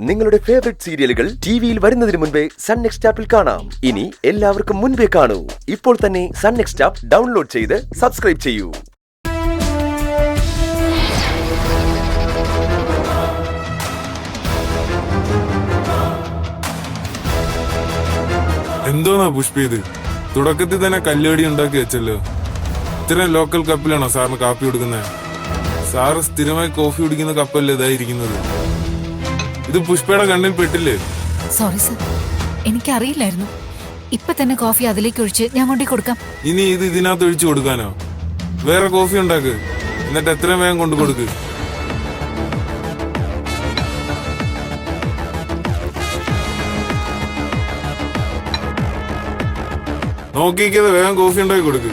നിങ്ങളുടെ ഫേവറേറ്റ് സീരിയലുകൾ ടിവിയിൽ വരുന്നതിന് മുൻപേ സൺ നെക്സ്റ്റ് ആപ്പിൽ കാണാം. ഇനി എല്ലാവർക്കും മുൻപേ കാണൂ. ഇപ്പോൾ തന്നെ സൺ നെക്സ്റ്റ് ആപ്പ് ഡൗൺലോഡ് ചെയ്ത് സബ്സ്ക്രൈബ് ചെയ്യൂ. എന്തോന്നാ പുഷ്പ ഇത്? തുടക്കത്തിൽ തന്നെ കല്ലുകടി ഉണ്ടാക്കി വെച്ചല്ലോ. ഇത്രയും ലോക്കൽ കപ്പിലാണോ സാറിന് കാപ്പി കൊടുക്കുന്നത്? സാറ് സ്ഥിരമായി കോഫി കുടിക്കുന്ന കപ്പല്ലേ ഇതായിരിക്കുന്നത്? ഇത് പുഷ്പയുടെ കണ്ണിൽ പെട്ടില്ലേ? സോറി സർ, എനിക്കറിയില്ലായിരുന്നു. ഇപ്പൊ തന്നെ കോഫി അതിലേക്ക് ഒഴിച്ച് ഞാൻ കൊണ്ടേ കൊടുക്കാം. ഇനി ഇത് ഇതിനകത്ത് ഒഴിച്ചു കൊടുക്കാനോ? വേറെ കോഫി ഉണ്ടാക്ക്, എന്നിട്ട് എത്രയും വേഗം കൊണ്ടു കൊടുക്ക്. നോക്കിക്കത് വേഗം കോഫി ഉണ്ടാക്കി കൊടുക്ക്.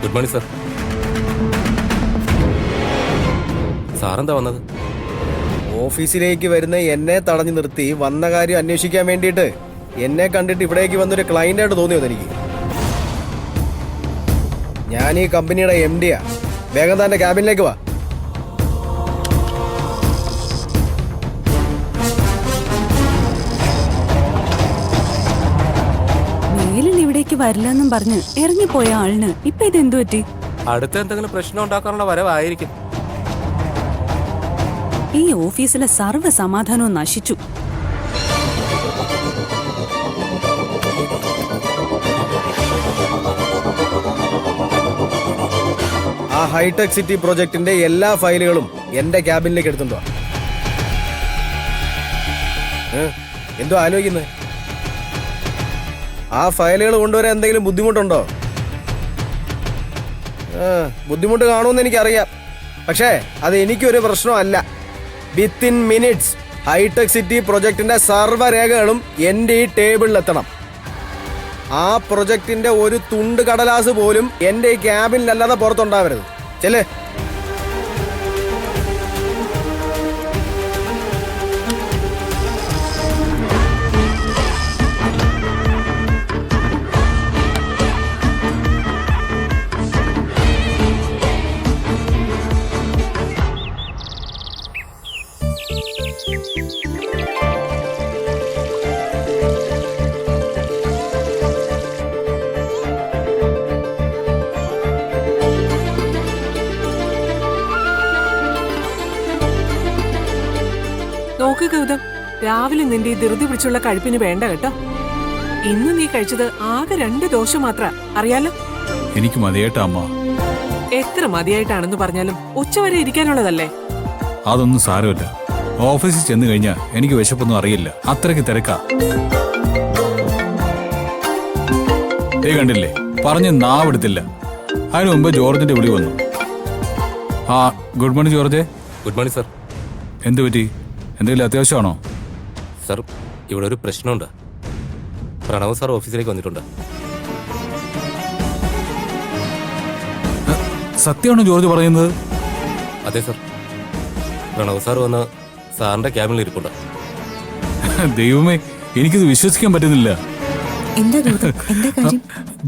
Good morning sir. സാറെന്താ വന്നത്? ഓഫീസിലേക്ക് വരുന്ന എന്നെ തടഞ്ഞു നിർത്തി വന്ന കാര്യം അന്വേഷിക്കാൻ വേണ്ടിയിട്ട് എന്നെ കണ്ടിട്ട് ഇവിടേക്ക് വന്നൊരു ക്ലയന്റായിട്ട് തോന്നിയത് എനിക്ക്. ഞാൻ ഈ കമ്പനിയുടെ MD-യാ. വേഗം തന്നെ ക്യാബിനിലേക്ക് വാ. മേലിൽ ഇവിടേക്ക് വരില്ലെന്നും പറഞ്ഞ് ഇറങ്ങിപ്പോയ ആളിന് ഇപ്പൊ ഇതെന്തു പറ്റി? അടുത്ത എന്തെങ്കിലും പ്രശ്നം ഉണ്ടാക്കാനുള്ള വരവായിരിക്കും. ഈ ഓഫീസിലെ സർവ്വ സമാധാനവും നശിച്ചു. ആ ഹൈടെക് സിറ്റി പ്രോജക്റ്റിന്റെ എല്ലാ ഫയലുകളും എന്റെ ക്യാബിനിലേക്ക് എടുത്തുണ്ടോ? എന്തോ ആലോചിക്കുന്നത്? ആ ഫയലുകൾ കൊണ്ടുവരാൻ എന്തെങ്കിലും ബുദ്ധിമുട്ടുണ്ടോ? ബുദ്ധിമുട്ട് കാണുമെന്ന് എനിക്കറിയാം, പക്ഷേ അത് എനിക്കൊരു പ്രശ്നമല്ല. വിത്തിൻ മിനിറ്റ്സ് ഹൈടെക് സിറ്റി പ്രൊജക്ടിന്റെ സർവ്വരേഖകളും എൻ്റെ ഈ ടേബിളിലെത്തണം. ആ പ്രൊജക്ടിന്റെ ഒരു തുണ്ട് കടലാസ് പോലും എൻ്റെ ഈ ക്യാബിനിലല്ലാതെ പുറത്തുണ്ടാവരുത്. ചെല്ലേ. നോക്ക് ഗൗതം, രാവിലെ നിന്റെ ഈ ധൃതി പിടിച്ചുള്ള കഴിപ്പിന് വേണ്ട കേട്ടോ. ഇന്ന് നീ കഴിച്ചത് ആകെ 2 ദോശ മാത്ര, അറിയാലോ. എനിക്ക് മതിയായിട്ടാ അമ്മ. എത്ര മതിയായിട്ടാണെന്ന് പറഞ്ഞാലും ഉച്ചവരെ ഇരിക്കാനുള്ളതല്ലേ. അതൊന്നും സാരമില്ല. ഓഫീസിൽ ചെന്ന് കഴിഞ്ഞാൽ എനിക്ക് വിശപ്പൊന്നും അറിയില്ല. അത്രയ്ക്ക് തിരക്കാ. കണ്ടില്ലേ, പറഞ്ഞ് നാവെടുത്തില്ല. അതിനു മുമ്പ് ജോർജിന്റെ വിളി വന്നു. Good morning George. Good morning sir. എന്ത് പറ്റി? എന്തെങ്കിലും അത്യാവശ്യമാണോ? സർ, ഇവിടെ ഒരു പ്രശ്നമുണ്ട്. പ്രണവ് സാർ ഓഫീസിലേക്ക് വന്നിട്ടുണ്ട്. സത്യമാണോ ജോർജ് പറയുന്നത്? അതെ സർ, പ്രണവ് സാർ വന്ന് സാറിന്റെ ക്യാബിനിൽ ഇരിപ്പുണ്ട്. ദൈവമേ, എനിക്കിത് വിശ്വസിക്കാൻ പറ്റുന്നില്ല.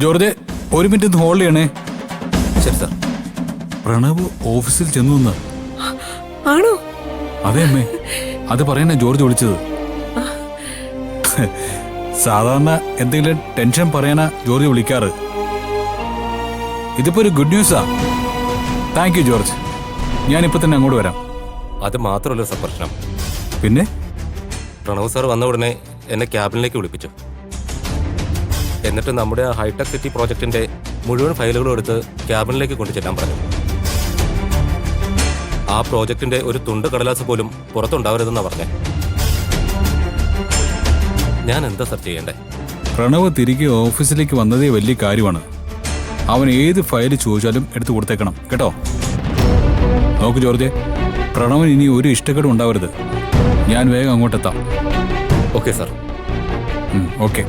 ജോർജ്, ഒരു മിനിറ്റ് ഹോൾഡ് ചെയ്യണേ. ശരി സർ. പ്രണവ് ഓഫീസിൽ ചെന്നു എന്ന്. ആണോ? അതെ അമ്മേ, അത് പറയാനാ ജോർജ് വിളിച്ചത്. സാധാരണ എന്തെങ്കിലും ടെൻഷൻ പറയാനാ ജോർജ് വിളിക്കാറ്. ഇതിപ്പോ ഒരു ഗുഡ് ന്യൂസാ. Thank you George. ഞാനിപ്പോ തന്നെ അങ്ങോട്ട് വരാം. അത് മാത്രമല്ല സർ പ്രശ്നം. പിന്നെ? പ്രണവ് സാർ വന്ന ഉടനെ എന്നെ ക്യാബിനിലേക്ക് വിളിപ്പിച്ചു. എന്നിട്ട് നമ്മുടെ ഹൈടെക് സിറ്റി പ്രോജക്റ്റിന്റെ മുഴുവൻ ഫയലുകളും എടുത്ത് ക്യാബിനിലേക്ക് കൊണ്ടു ചെല്ലാൻ പറഞ്ഞു. ആ പ്രോജക്റ്റിന്റെ ഒരു തുണ്ട് കടലാസ് പോലും പുറത്തുണ്ടാവരുതെന്നാ പറഞ്ഞേ. ഞാൻ എന്താ സർ ചെയ്യണ്ടേ? പ്രണവ് തിരികെ ഓഫീസിലേക്ക് വന്നതേ വലിയ കാര്യമാണ്. അവൻ ഏത് ഫയൽ ചോദിച്ചാലും എടുത്തു കൊടുത്തേക്കണം കേട്ടോ. നോക്ക് ജോർജെ, പ്രണവൻ ഇനി ഒരു ഇഷ്ടക്കേടും ഉണ്ടാവരുത്. ഞാൻ വേഗം അങ്ങോട്ടെത്താം. Okay sir. ഓക്കെ.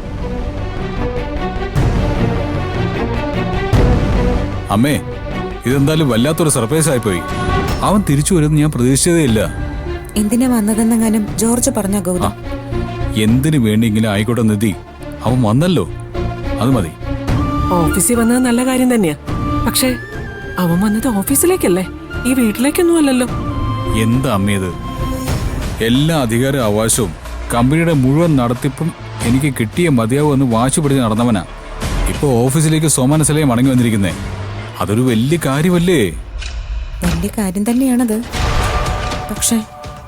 അമ്മേ, ഇതെന്തായാലും വല്ലാത്തൊരു സർപ്രൈസ് ആയിപ്പോയി. അവൻ തിരിച്ചു വരുമെന്ന് ഞാൻ പ്രതീക്ഷിച്ചതേ ഇല്ല. എന്തിനാ വന്നതെന്നെങ്ങാനും ജോർജ് പറഞ്ഞ ഗൗതം? എന്തിനു വേണ്ടിയെങ്കിലും ആയിക്കോട്ടെ നിധി, അവൻ വന്നല്ലോ, അത് മതി. ഓഫീസിൽ വന്നത് നല്ല കാര്യം തന്നെയാ. പക്ഷേ അവൻ വന്നത് ഓഫീസിലേക്കല്ലേ, ഈ വീട്ടിലേക്കൊന്നും അല്ലല്ലോ. എന്താ അമ്മയത്? എല്ലാ അധികാര അവകാശവും കമ്പനിയുടെ മുഴുവൻ നടത്തിപ്പും എനിക്ക് കിട്ടിയ മതിയാവുമെന്ന് വാശി പിടിച്ച് നടന്നവനാ. ഇപ്പൊ ഓഫീസിലേക്ക് സോമാനസലയെ മടങ്ങി വന്നിരിക്കുന്നേ. അതൊരു വലിയ കാര്യമല്ലേ? വലിയ കാര്യം തന്നെയാണത്. പക്ഷെ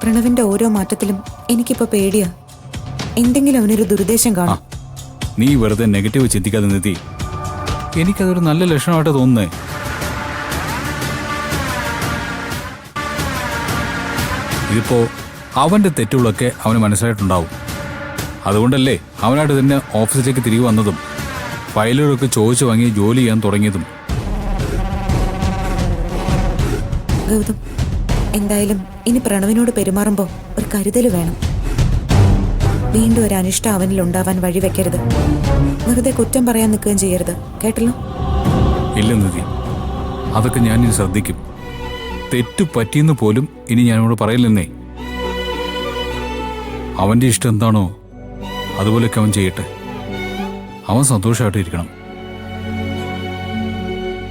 പ്രണവിന്റെ ഓരോ മാറ്റത്തിലും എനിക്കിപ്പോ പേടിയാ. എന്തെങ്കിലും അവനൊരു ദുരുദ്ദേശം കാണും. നീ വെറുതെ നെഗറ്റീവ് ചിന്തിക്കാതെ നിധി. എനിക്കതൊരു നല്ല ലക്ഷണമായിട്ട് തോന്നുന്നേ. ഇതിപ്പോ അവന്റെ തെറ്റുകളൊക്കെ അവന് മനസ്സിലായിട്ടുണ്ടാവും. അതുകൊണ്ടല്ലേ അവനായിട്ട് തന്നെ ഓഫീസിലേക്ക് തിരികെ വന്നതും ഫയലുകളൊക്കെ ചോദിച്ചു വാങ്ങി ജോലി ചെയ്യാൻ തുടങ്ങിയതും. ഗൗതം, എന്തായാലും ഇനി പ്രണവിനോട് പെരുമാറുമ്പോ ഒരു കരുതൽ വേണം. വീണ്ടും ഒരു അനിഷ്ടം അവനിൽ ഉണ്ടാവാൻ വഴിവെക്കരുത്. വെറുതെ കുറ്റം പറയാൻ നിൽക്കുകയും ചെയ്യരുത്, കേട്ടല്ലോ? ഇല്ല നിധി, അതൊക്കെ ഞാൻ ഇനി ശ്രദ്ധിക്കും. തെറ്റു പറ്റിയെന്ന് പോലും ഇനി ഞാനോട് പറയില്ലെന്നേ. അവന്റെ ഇഷ്ടം എന്താണോ അതുപോലെയൊക്കെ അവൻ ചെയ്യട്ടെ. അവൻ സന്തോഷമായിട്ട് ഇരിക്കണം.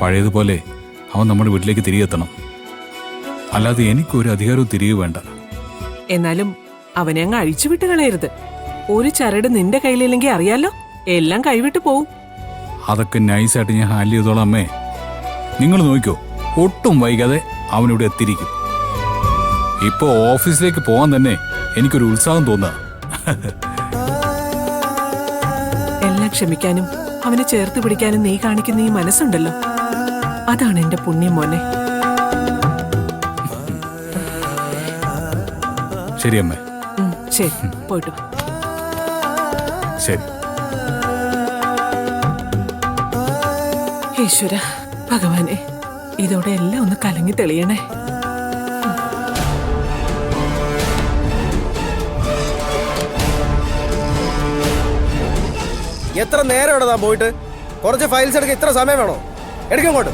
പഴയതുപോലെ അവൻ നമ്മുടെ വീട്ടിലേക്ക് തിരികെ എത്തണം. അല്ലാതെ എനിക്കൊരു അധികാരവും തിരികെ വേണ്ട. എന്നാലും അവനെ അങ്ങ് അഴിച്ചുവിട്ട് കളയരുത്. ഒരു ചരട് നിന്റെ കയ്യിലില്ലെങ്കിൽ അറിയാലോ, എല്ലാം കൈവിട്ട് പോവും. അതൊക്കെ നൈസായിട്ട് ഞാൻ ഹാൻഡിൽ ചെയ്തോളാം അമ്മേ. നിങ്ങൾ നോക്കിക്കോ, ഒട്ടും വൈകാതെ അവനിവിടെ എത്തിയിരിക്കും. ഇപ്പൊ ഓഫീസിലേക്ക് പോകാൻ തന്നെ എനിക്കൊരു ഉത്സാഹം തോന്നുക. എല്ലാം ക്ഷമിക്കാനും അവനെ ചേർത്ത് പിടിക്കാനും നീ കാണിക്കുന്ന ഈ മനസ്സുണ്ടല്ലോ, അതാണ് എന്റെ പുണ്യം മോനെ. ശരി അമ്മേ. ശരി, പോയിട്ട് വാ. ശരി. ഈശ്വര ഭഗവാനെ, ഇതോടെ എല്ലാം ഒന്ന് കലങ്ങി തെളിയണേ. എത്ര നേരം ഇവിടെ പോയിട്ട്? കുറച്ച് ഫയൽസ് എടുക്കാൻ ഇത്ര സമയം വേണോ? എടുക്കങ്ങോട്ട്.